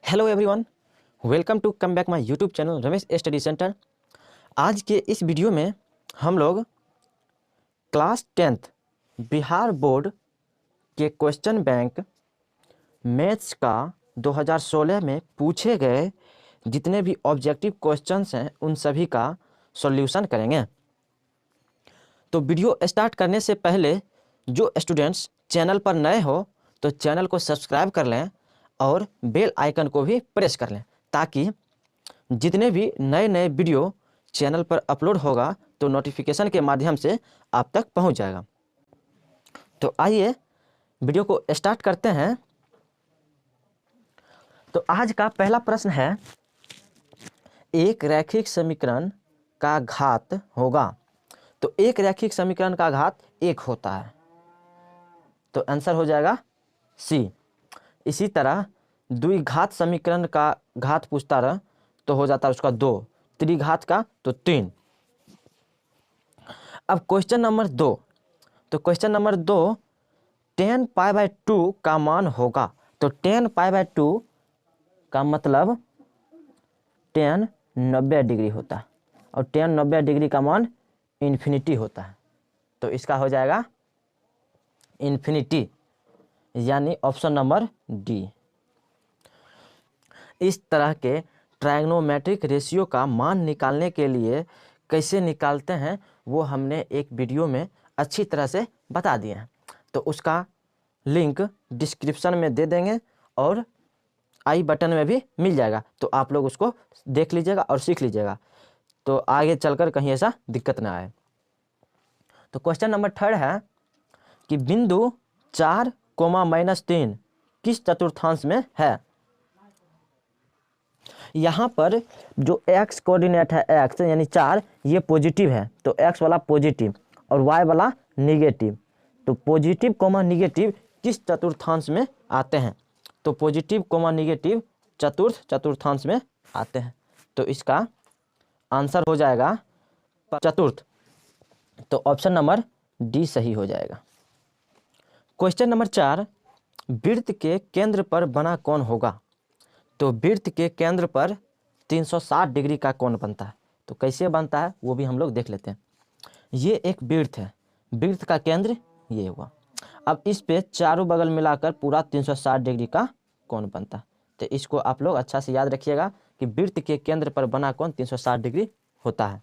Hello everyone, welcome to come back my YouTube channel Ramesh study centre. आज के इस वीडियो में हम लोग क्लास 10th बिहार बोर्ड के क्वेश्चन बैंक मैथ्स का 2016 में पूछे गए जितने भी ऑब्जेक्टिव क्वेश्चंस हैं उन सभी का सॉल्यूशन करेंगे। तो वीडियो स्टार्ट करने से पहले जो स्टूडेंट्स चैनल पर नए हो तो चैनल को सब्सक्राइब कर लें और बेल आइकन को भी प्रेस कर लें ताकि जितने भी नए नए वीडियो चैनल पर अपलोड होगा तो नोटिफिकेशन के माध्यम से आप तक पहुंच जाएगा। तो आइए वीडियो को स्टार्ट करते हैं। तो आज का पहला प्रश्न है, एक रैखिक समीकरण का घात होगा। तो एक रैखिक समीकरण का घात 1 होता है, तो आंसर हो जाएगा सी। इसी तरह द्विघात समीकरण का घात पूछता रहा तो हो जाता है उसका 2, त्रिघात का तो 3। अब क्वेश्चन नंबर 2, तो क्वेश्चन नंबर 2 tan π/2 का मान होगा। तो tan π/2 का मतलब tan 90 डिग्री होता है और tan 90 डिग्री का मान इन्फिनिटी होता है, तो इसका हो जाएगा इन्फिनिटी, यानी ऑप्शन नंबर डी। इस तरह के ट्रायग्नोमेट्रिक रेशियो का मान निकालने के लिए कैसे निकालते हैं वो हमने एक वीडियो में अच्छी तरह से बता दिए हैं, तो उसका लिंक डिस्क्रिप्शन में दे देंगे और आई बटन में भी मिल जाएगा, तो आप लोग उसको देख लीजिएगा और सीख लीजिएगा, तो आगे चलकर कहीं ऐसा दिक्कत ना आए। तो क्वेश्चन नंबर 3 है कि बिंदु 4, -3 किस चतुर्थांश में है। यहाँ पर जो x कोऑर्डिनेट है x यानी 4, ये पॉजिटिव है, तो x वाला पॉजिटिव और y वाला निगेटिव। तो पॉजिटिव कोमा निगेटिव किस चतुर्थांश में आते हैं। तो पॉजिटिव कोमा निगेटिव चतुर्थांश में आते हैं, तो इसका आंसर हो जाएगा चतुर्थ, तो ऑप्शन नंबर डी सही हो जाएगा। क्वेश्चन नंबर 4, वृत्त के केंद्र पर बना कोण होगा। तो वृत्त के केंद्र पर 360 डिग्री का कोण बनता है, तो कैसे बनता है वो भी हम लोग देख लेते हैं। ये एक वृत्त है, वृत्त का केंद्र ये हुआ। अब इस पे चारों बगल मिलाकर पूरा 360 डिग्री का कोण बनता है, तो इसको आप लोग अच्छा से याद रखिएगा कि वृत्त के केंद्र पर बना कोण 360 डिग्री होता है।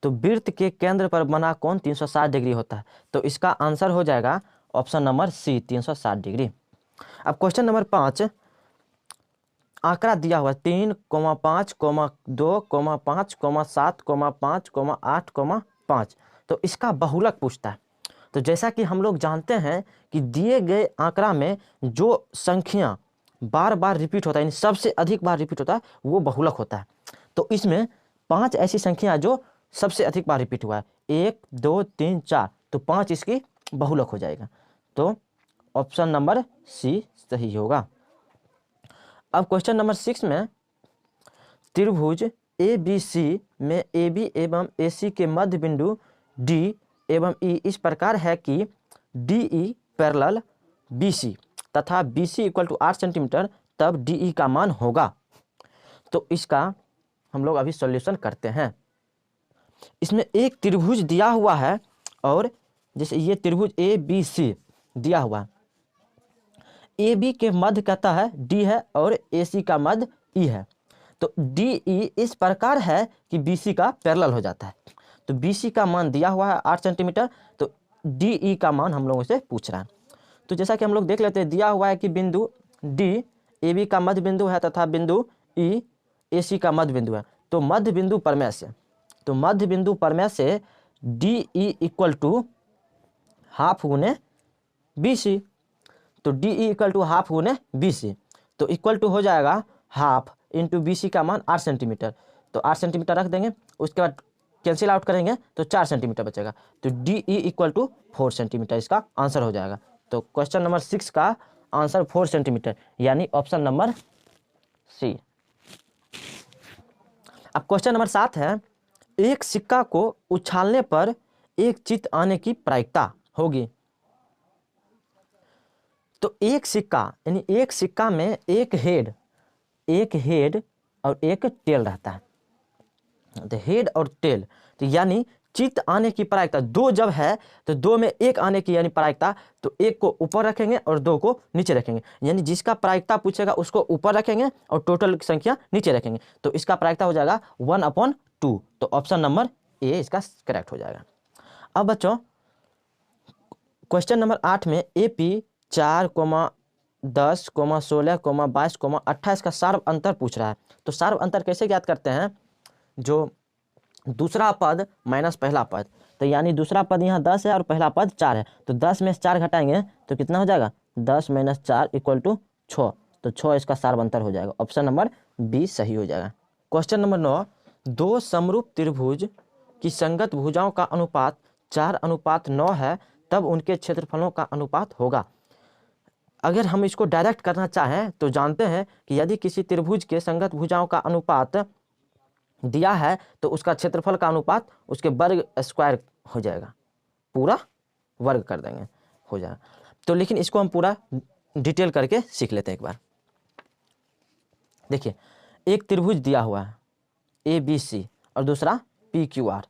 तो वृत्त के केंद्र पर बना कोण 360 डिग्री होता है, तो इसका आंसर हो जाएगा ऑप्शन नंबर सी, 360 डिग्री। अब क्वेश्चन नंबर 5, आंकड़ा दिया हुआ 3, 5, 2, 5, 7, 5, 8, 5, तो इसका बहुलक पूछता है। तो जैसा कि हम लोग जानते हैं कि दिए गए आंकड़ा में जो संख्या बार बार रिपीट होता है, यानी सबसे अधिक बार रिपीट होता है, वो बहुलक होता है। तो इसमें 5 ऐसी संख्या जो सबसे अधिक बार रिपीट हुआ है, 1, 2, 3, 4, तो 5 इसकी बहुलक हो जाएगा, तो ऑप्शन नंबर सी सही होगा। अब क्वेश्चन नंबर 6 में त्रिभुज ABC में AB एवं AC के मध्य बिंदु D एवं E इस प्रकार है कि DE पैरेलल BC तथा BC = 8 सेंटीमीटर, तब DE का मान होगा। तो इसका हम लोग अभी सॉल्यूशन करते हैं। इसमें एक त्रिभुज दिया हुआ है और जैसे ये त्रिभुज ABC दिया हुआ है, AB के मध्य कहता है D है और AC का मध्य E है, तो DE इस प्रकार है कि BC का पैरेलल हो जाता है। तो BC का मान दिया हुआ है 8 सेंटीमीटर, तो DE का मान हम लोगों से पूछ रहा है। तो जैसा कि हम लोग देख लेते हैं, दिया हुआ है कि बिंदु D AB का मध्य बिंदु है तथा बिंदु E AC का मध्य बिंदु है, तो मध्य बिंदु प्रमेय से, तो मध्य बिंदु प्रमेय से DE = हाफ गुने BC, तो DE = हाफ गुने BC, तो इक्वल टू हो जाएगा हाफ इंटू BC का मान 8 सेंटीमीटर, तो 8 सेंटीमीटर रख देंगे, उसके बाद कैंसिल आउट करेंगे तो 4 सेंटीमीटर बचेगा, तो DE = 4 सेंटीमीटर इसका आंसर हो जाएगा। तो क्वेश्चन नंबर 6 का आंसर 4 सेंटीमीटर, यानी ऑप्शन नंबर सी। अब क्वेश्चन नंबर 7 है, एक सिक्का को उछालने पर एक चित्त आने की प्रायिकता होगी। तो एक सिक्का यानी एक सिक्का में एक हेड और एक टेल रहता है। तो हेड और टेल, तो यानी चित्त आने की प्रायिकता दो जब है तो दो में एक आने की यानी प्रायिकता, तो एक को ऊपर रखेंगे और दो को नीचे रखेंगे, यानी जिसका प्रायिकता पूछेगा उसको ऊपर रखेंगे और टोटल संख्या नीचे रखेंगे, तो इसका प्रायिकता हो जाएगा 1/2। तो ऑप्शन नंबर ए इसका करेक्ट हो जाएगा। अब बच्चों क्वेश्चन नंबर 8 में AP 4, 10, 16, 22, 28 का सार्व अंतर पूछ रहा है। तो सार्व अंतर कैसे ज्ञात करते हैं, जो दूसरा पद माइनस पहला पद, तो यानी दूसरा पद यहाँ 10 है और पहला पद 4 है, तो 10 में से 4 घटाएंगे तो कितना हो जाएगा, 10 - 4 = 6, तो 6 इसका सार्व अंतर हो जाएगा। ऑप्शन नंबर बी सही हो जाएगा। क्वेश्चन नंबर 9, दो समरूप त्रिभुज की संगत भुजाओं का अनुपात 4:9 है, तब उनके क्षेत्रफलों का अनुपात होगा। अगर हम इसको डायरेक्ट करना चाहें तो जानते हैं कि यदि किसी त्रिभुज के संगत भुजाओं का अनुपात दिया है तो उसका क्षेत्रफल का अनुपात उसके वर्ग स्क्वायर हो जाएगा, पूरा वर्ग कर देंगे हो जाएगा। तो लेकिन इसको हम पूरा डिटेल करके सीख लेते हैं एक बार। देखिए एक त्रिभुज दिया हुआ है ABC और दूसरा PQR,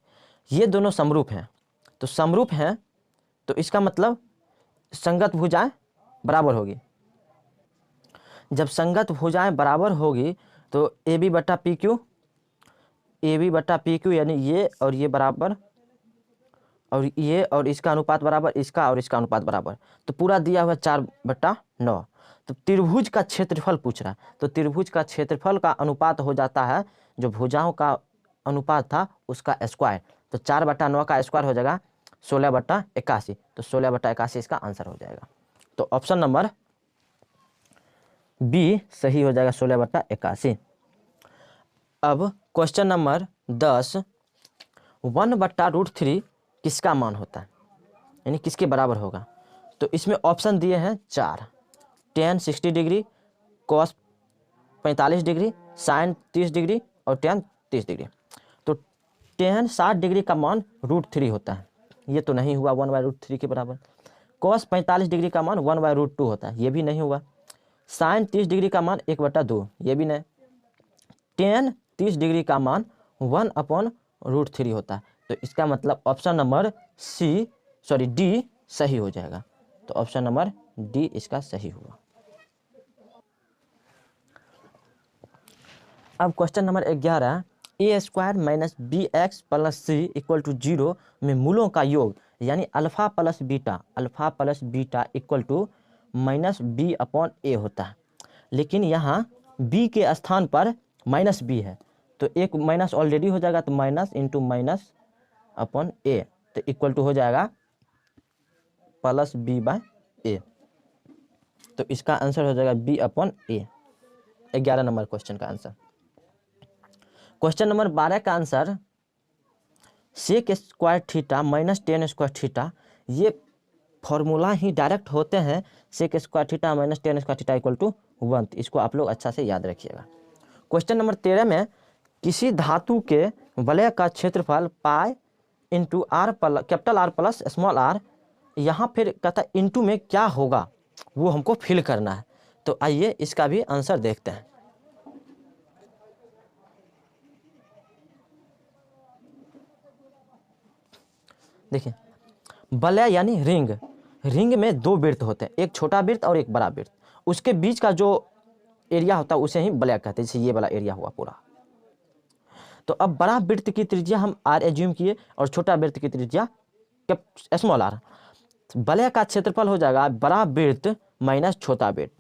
ये दोनों समरूप हैं। तो समरूप हैं तो इसका मतलब संगत भुजाएं बराबर होगी। जब संगत भुजाएं बराबर होगी तो AB/PQ यानी ये और ये बराबर, और ये और इसका अनुपात बराबर, इसका और इसका अनुपात बराबर, तो पूरा दिया हुआ 4/9। तो त्रिभुज का क्षेत्रफल पूछ रहा है, तो त्रिभुज का क्षेत्रफल का अनुपात हो जाता है जो भुजाओं का अनुपात था उसका स्क्वायर, तो 4/9 का स्क्वायर हो जाएगा 16/81, तो 16/81 इसका आंसर हो जाएगा। तो ऑप्शन नंबर बी सही हो जाएगा, 16/81। अब क्वेश्चन नंबर 10, 1/√3 किसका मान होता है, यानी किसके बराबर होगा। तो इसमें ऑप्शन दिए हैं 4, tan 60 degree, cos 45 degree, sin 30 degree और tan 30 डिग्री। तो tan 60 डिग्री का मान √3 होता है, ये तो नहीं हुआ 1/√3 के बराबर। cos 45 डिग्री का मान 1/√2 होता है, ये भी नहीं हुआ। sin 30 डिग्री का मान 1/2, ये भी नहीं। tan 30 डिग्री का मान 1/√3 होता है, तो इसका मतलब ऑप्शन नंबर डी सही हो जाएगा। तो ऑप्शन नंबर डी इसका सही हुआ। अब question number 11, a² - bx + c = 0 में मूलों का योग यानी अल्फा प्लस बीटा = -b/a होता है। लेकिन यहाँ b के स्थान पर -b है, तो एक माइनस ऑलरेडी हो जाएगा, तो -(-) तो इक्वल टू हो जाएगा +b/a, तो इसका आंसर हो जाएगा b/a। 11 नंबर क्वेश्चन का आंसर। क्वेश्चन नंबर 12 का आंसर sec² - tan², ये फॉर्मूला ही डायरेक्ट होते हैं, sec² - tan² = 1, तो इसको आप लोग अच्छा से याद रखिएगा। क्वेश्चन नंबर 13 में किसी धातु के वलय का क्षेत्रफल pi into R plus small r, यहाँ फिर कहता है इंटू में क्या होगा वो हमको फिल करना है, तो आइए इसका भी आंसर देखते हैं। देखिए वलय यानी रिंग में दो वृत्त होते हैं, एक छोटा वृत्त और एक बड़ा वृत्त, उसके बीच का जो एरिया होता है उसे ही वलय कहते हैं, जैसे ये वाला एरिया हुआ पूरा। तो अब बड़ा वृत्त की त्रिज्या हम r एज्यूम किए और छोटा वृत्त की त्रिज्या स्मॉल r। वलय का क्षेत्रफल हो जाएगा बड़ा वृत्त माइनस छोटा वृत्त,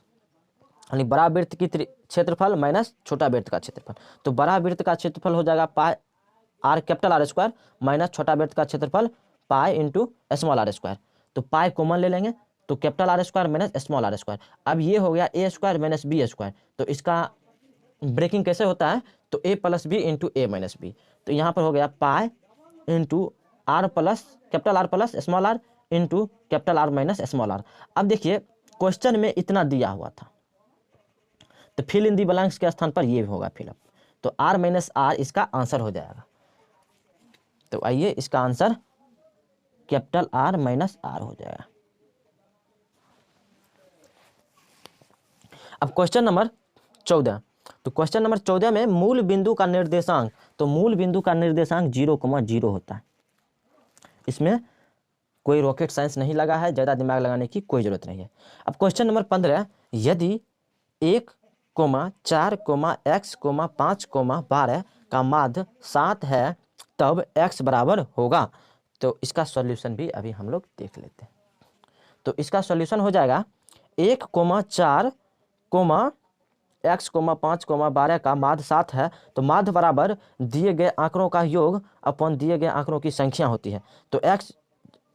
यानी बड़ा वृत्त की क्षेत्रफल माइनस छोटा वृत्त का क्षेत्रफल। तो बड़ा वृत्त का क्षेत्रफल हो जाएगा पाई R² माइनस छोटा वृत्त का क्षेत्रफल पाई इंटू स्मॉल r²। तो पाई कॉमन ले लेंगे तो R² माइनस स्मॉल r²। अब ये हो गया a² - b², तो इसका ब्रेकिंग कैसे होता है, तो a + b into a - b, तो यहाँ पर हो गया pi into R plus small r into R minus small r। अब देखिए क्वेश्चन में इतना दिया हुआ था, तो फिल इन दी ब्लैंक्स के स्थान पर ये होगा फिलअप, तो r - r इसका आंसर हो जाएगा। तो आइए इसका आंसर R - r हो जाएगा। अब क्वेश्चन नंबर 14, तो क्वेश्चन नंबर 14 में मूल बिंदु का निर्देशांक, तो मूल बिंदु का निर्देशांक 0,0 होता है। इसमें कोई रॉकेट साइंस नहीं लगा है, ज़्यादा दिमाग लगाने की कोई ज़रूरत नहीं है। अब क्वेश्चन नंबर 15, यदि 1, 4, x, 5, 12 का माध्य 7 है तब x बराबर होगा। तो इसका सॉल्यूशन भी अभी हम लोग देख लेते हैं। तो इसका सॉल्यूशन हो जाएगा 1, 4, x, 5, 12 का माध्य 7 है, तो माध्य बराबर दिए गए आंकड़ों का योग अपन दिए गए आंकड़ों की संख्या होती है। तो x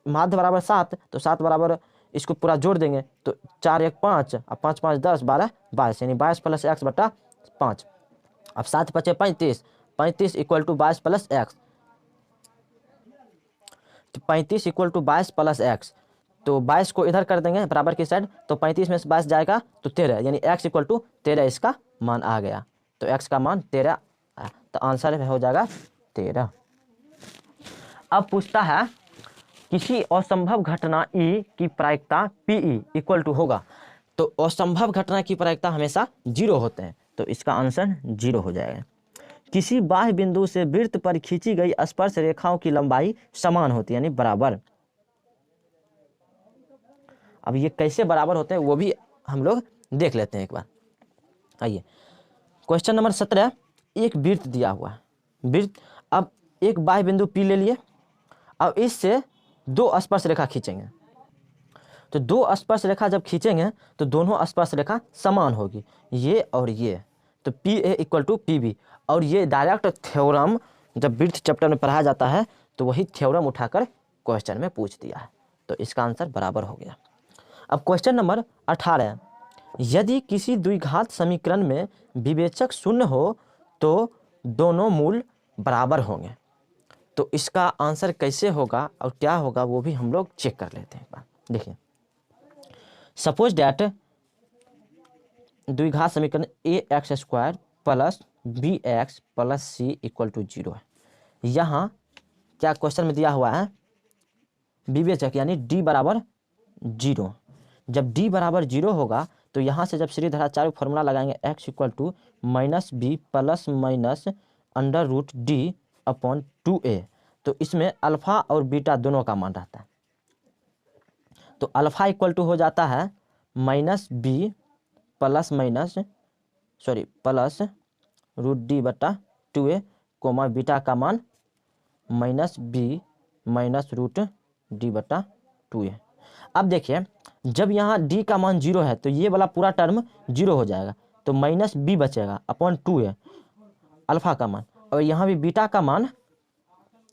माध्य बराबर 7, तो 7 बराबर इसको पूरा जोड़ देंगे, तो 4, 1, 5 और 5, 5, 10, 12, 22, यानी 22 प्लस x बटा 5। अब 7 बचे 35, 35 इक्वल टू 22 प्लस एक्स, तो 35 इक्वल टू 22 प्लस एक्स, तो 22 को इधर कर देंगे बराबर की साइड, तो 35 में से 22 जाएगा तो 13, यानी x इक्वल टू 13 इसका मान आ गया। तो x का मान 13 आया, तो आंसर हो जाएगा 13। अब पूछता है किसी असंभव घटना E की प्रायिकता PE इक्वल टू होगा। तो असंभव घटना की प्रायिकता हमेशा 0 होते हैं, तो इसका आंसर 0 हो जाएगा। किसी बाह्य बिंदु से वृत्त पर खींची गई स्पर्श रेखाओं की लंबाई समान होती है, यानी बराबर। अब ये कैसे बराबर होते हैं वो भी हम लोग देख लेते हैं एक बार। आइए क्वेश्चन नंबर 17, एक वृत्त दिया हुआ है, वृत्त। अब एक बाह्य बिंदु P ले लिए, अब इससे 2 स्पर्श रेखा खींचेंगे, तो 2 स्पर्श रेखा जब खींचेंगे तो दोनों स्पर्श रेखा समान होगी, ये और ये, तो PA इक्वल टू PB। और ये डायरेक्ट थ्योरम जब वृत्त चैप्टर में पढ़ाया जाता है तो वही थ्योरम उठाकर क्वेश्चन में पूछ दिया है, तो इसका आंसर बराबर हो गया। अब क्वेश्चन नंबर 18, यदि किसी द्विघात समीकरण में विवेचक शून्य हो तो दोनों मूल बराबर होंगे। तो इसका आंसर कैसे होगा और क्या होगा वो भी हम लोग चेक कर लेते हैं एक बार। देखिए, सपोज डैट द्विघात समीकरण ax² plus bx plus c equal to 0 है। यहाँ क्या क्वेश्चन में दिया हुआ है, विवेचक यानी d बराबर 0। जब d बराबर 0 होगा तो यहाँ से जब श्रीधराचार्य फॉर्मूला लगाएंगे x equal to -b plus minus √d upon 2a, तो इसमें अल्फा और बीटा दोनों का मान रहता है। तो अल्फा इक्वल टू हो जाता है -b प्लस √d बटा 2a, कोमा बीटा का मान -b -√d बटा 2a। अब देखिए, जब यहाँ d का मान 0 है तो ये वाला पूरा टर्म 0 हो जाएगा, तो -b बचेगा अपॉन 2a अल्फा का मान, और यहाँ भी बीटा का मान,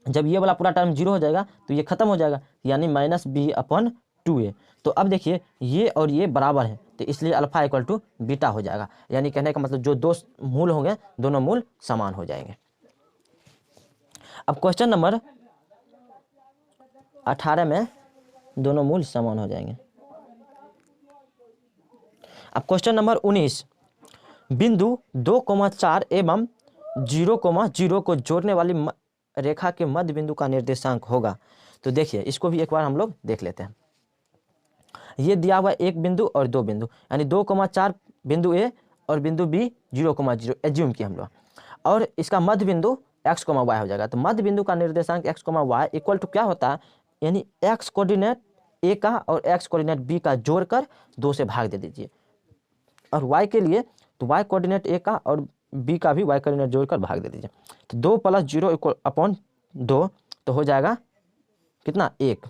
जब ये वाला पूरा टर्म 0 हो जाएगा तो ये खत्म हो जाएगा, यानी -b अपॉन 2a। तो अब देखिए ये और ये बराबर है, तो इसलिए अल्फा इक्वल टू बीटा हो जाएगा, यानी कहने का मतलब जो 2 मूल होंगे दोनों मूल समान हो जाएंगे। अब क्वेश्चन नंबर 18 में दोनों मूल समान हो जाएंगे। अब क्वेश्चन नंबर 19, बिंदु 2,4 एवं 0,0 को जोड़ने वाली रेखा के मध्य बिंदु का निर्देशांक होगा। तो देखिए इसको भी एक बार हम लोग देख लेते हैं। ये दिया हुआ एक बिंदु और 2 बिंदु, यानी 2,4 बिंदु A और बिंदु B 0,0 एज्यूम किया हम लोग, और इसका मध्य बिंदु x, y हो जाएगा। तो मध्य बिंदु का निर्देशांक x, y इक्वल टू क्या होता है, यानी x कोऑर्डिनेट A का और x कोऑर्डिनेट B का जोड़कर 2 से भाग दे दीजिए, और y के लिए तो y कोऑर्डिनेट A का और B का भी y कोऑर्डिनेट जोड़कर भाग दे दीजिए। तो 2 + 0 इक्वल अपॉन 2, तो हो जाएगा कितना 1,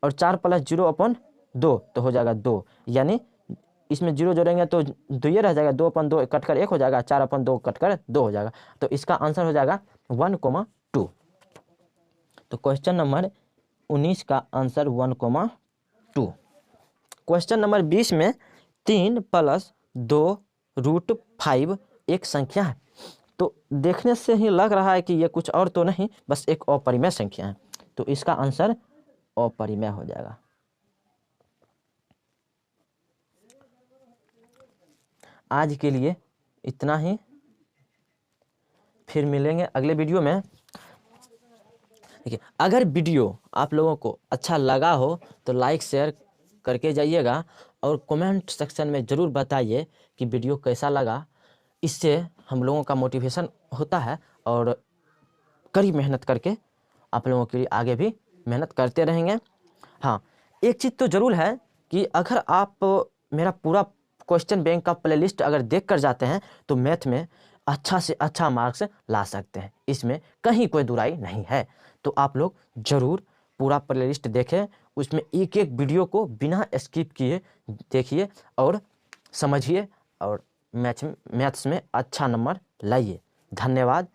और 4 + 0 अपॉन 2 तो हो जाएगा 2, यानी इसमें 0 जोड़ेंगे तो 2 ये रह जाएगा, 2/2 कटकर 1 हो जाएगा, 4/2 कटकर 2 हो जाएगा, तो इसका आंसर हो जाएगा 1,2। तो क्वेश्चन नंबर 19 का आंसर 1,2। क्वेश्चन नंबर 20 में 3 + 2√5 एक संख्या है। तो देखने से ही लग रहा है कि ये कुछ और तो नहीं, बस एक अपरिमेय संख्या है, तो इसका आंसर अपरिमेय हो जाएगा। आज के लिए इतना ही, फिर मिलेंगे अगले वीडियो में। देखिए, अगर वीडियो आप लोगों को अच्छा लगा हो तो लाइक शेयर करके जाइएगा, और कमेंट सेक्शन में ज़रूर बताइए कि वीडियो कैसा लगा। इससे हम लोगों का मोटिवेशन होता है और कड़ी मेहनत करके आप लोगों के लिए आगे भी मेहनत करते रहेंगे। हाँ, एक चीज़ तो ज़रूर है कि अगर आप मेरा पूरा क्वेश्चन बैंक का प्लेलिस्ट अगर देख कर जाते हैं तो मैथ में अच्छा से अच्छा मार्क्स ला सकते हैं, इसमें कहीं कोई दुराई नहीं है। तो आप लोग ज़रूर पूरा प्लेलिस्ट देखें, उसमें एक एक वीडियो को बिना स्किप किए देखिए और समझिए और मैथ्स में अच्छा नंबर लाइए। धन्यवाद।